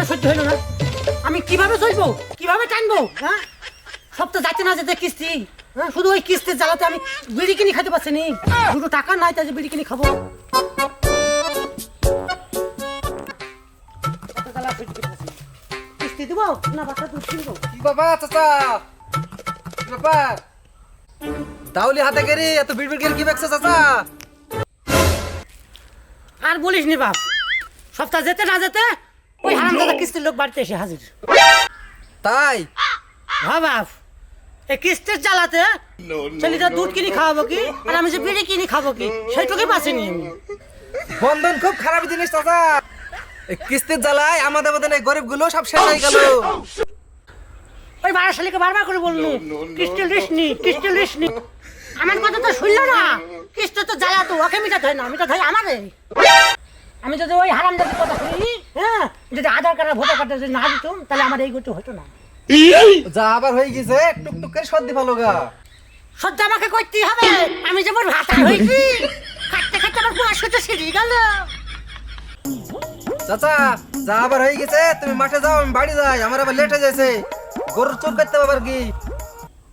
আমার সহ্য হলো না। আমি কিভাবে চলবো, কিভাবে টানবো? হ্যাঁ, সব তো যাচ্ছে না যেতে কিস্তি। হ্যাঁ, শুধু ওই কিস্তির জ্বালাতে আমি বিড়ি কিনে খেতে পারছি নি। দুটো টাকা নাই তাই যে বিড়ি কিনে খাবো। কিস্তি দেবো না বাচ্চা দুধ কিনবো? কি বাবা চাচা, কি ব্যাপার? তাহলে হাতে গেরি এত বিড়বিড় করে কি দেখছো চাচা? আর বলিস নি বাপ, সপ্তাহ যেতে না যেতে ওই হারামজাদা কিস্তির লোক বাড়িতে এসে হাজির। তাই হ্যাঁ বাপ, এই কিস্তির জ্বালাতে ছেলেটা দুধ কিনে খাওয়াবো কি আর আমি যে বিড়ি কিনে খাবো কি সেইটুকুই পাচ্ছিনি আমি। বন্ধন খুব খারাপ জিনিস চাচা। এই কিস্তির জ্বালায় আমাদের মতন এই গরিব গুলো সব শেষ হয়ে গেল। ওই বাড়ার শালিকে বারবার করে বললো কিস্তি লিস নি, কিস্তি লিস নি। আমার কথা তো শুনলো না। কিস্তি তো জ্বালাতো, ওকে মিটাতে হয় না, মিটাতে হয় আমারে। আমি যদি ওই হারামজাদির কথা শুনিনি, হ্যাঁ, যদি আধার কার্ড আর ভোটার কার্ডটা যদি না দিতাম তাহলে আমার এই গতি হতো না। যা আবার হয়ে গেছে টুকটুক করে সর্দি ভালো গা। সহ্য আমাকে করতেই হবে। আমি যেমন ভাতা হয়েছি, খাটতে খাটতে আমার পুরো সহ্য ছিঁড়ে গেল। চাচা যা আবার হয়ে গেছে, তুমি মাঠে যাও, আমি বাড়ি যাই, আমার আবার লেট হয়ে যাচ্ছে। গরুর চোর করতে হবে আবার কি?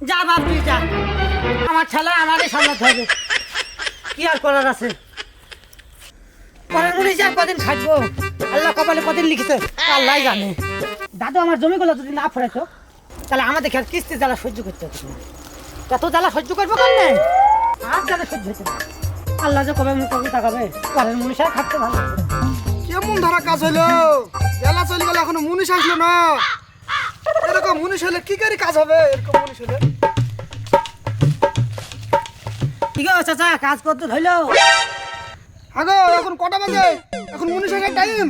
যা বাপ তুই যা, আমার ছেলে আমারই সামলাতে হবে। কি আর করার আছে? পরের মনে আর কদিন খাটবো, আল্লাহ কপালে কদিন লিখেছে আল্লাহ জানে। দাদু আমার জমিগুলো যদি না ফেরাতো তাহলে আমাদের আর কিস্তি জ্বালা সহ্য করতে হতো না। কত জ্বালা সহ্য করবো কেমনে? আর জ্বালা সহ্য হতো না। আল্লাহ যে কবে মুখ তাকাবে, পরের মনীষা খাটতে ভালো লাগবে। কেমন ধরা কাজ হইলো? বেলা চলে গেল এখনো মুনিশ আসলো না। এরকম মুনিশ হলে কি করে কাজ হবে? এরকম মুনিশ হলে ঠিক আছে চাচা, কাজ করতে হইলো। আগো এখন কটা বাজে? এখন মুনিশ আসার টাইম।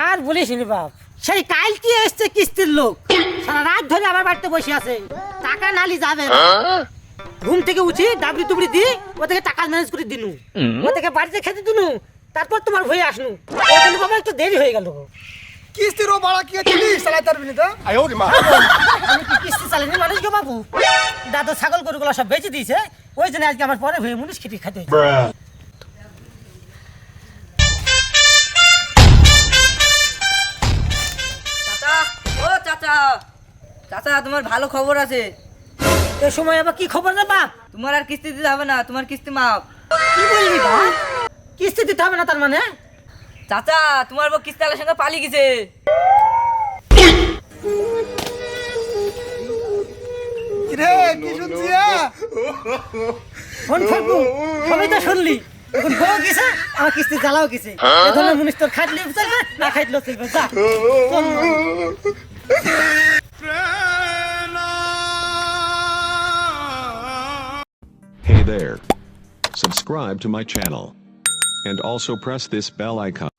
আর বলিস নি বাপ, সেই কালকে এসছে কিস্তির লোক, সারা রাত ধরে আমার বাড়িতে বসে আছে। টাকা নালি যাবে না। ঘুম থেকে উঠি ডাবলি টুবলি দি ও থেকে টাকা ম্যানেজ করে দিনু, ও থেকে বাড়িতে খেতে দিনু, তারপর তোমার হয়ে আসনু। ওই জন্য বাবা একটু দেরি হয়ে গেল। কিস্তির ও বাড়া কি চিনিস? চালাই পারবি না তো? আমি কি কিস্তি চালানি মানুষ গো বাবু? দাদু ছাগল গরুগুলো সব বেঁচে দিয়েছে, ওই জন্য আজকে আমার পরে হয়ে মুনিশ খেতে খাতে হয়েছে। চাচা, ও চাচা, চাচা তোমার ভালো খবর আছে। এই সময় আবার কি খবর রে বাপ? তোমার আর কিস্তি দিতে হবে না, তোমার কিস্তি মাপ। কি বললি বাপ? কিস্তি দিতে হবে না তার মানে? চাচা তোমার বউ কিস্তি আলার সঙ্গে পালিয়ে গেছে। রে কি শুনছি? ফোন থাকবো সবাই তো শুনলি। এখন বউ গেছে, আমার কিস্তি জ্বালাও গেছে। এ ধরনের মুনিশ তোর খাটলে চলবে না খাইলেও চলবে। যা Hey there. Subscribe to my channel. And also press this bell icon.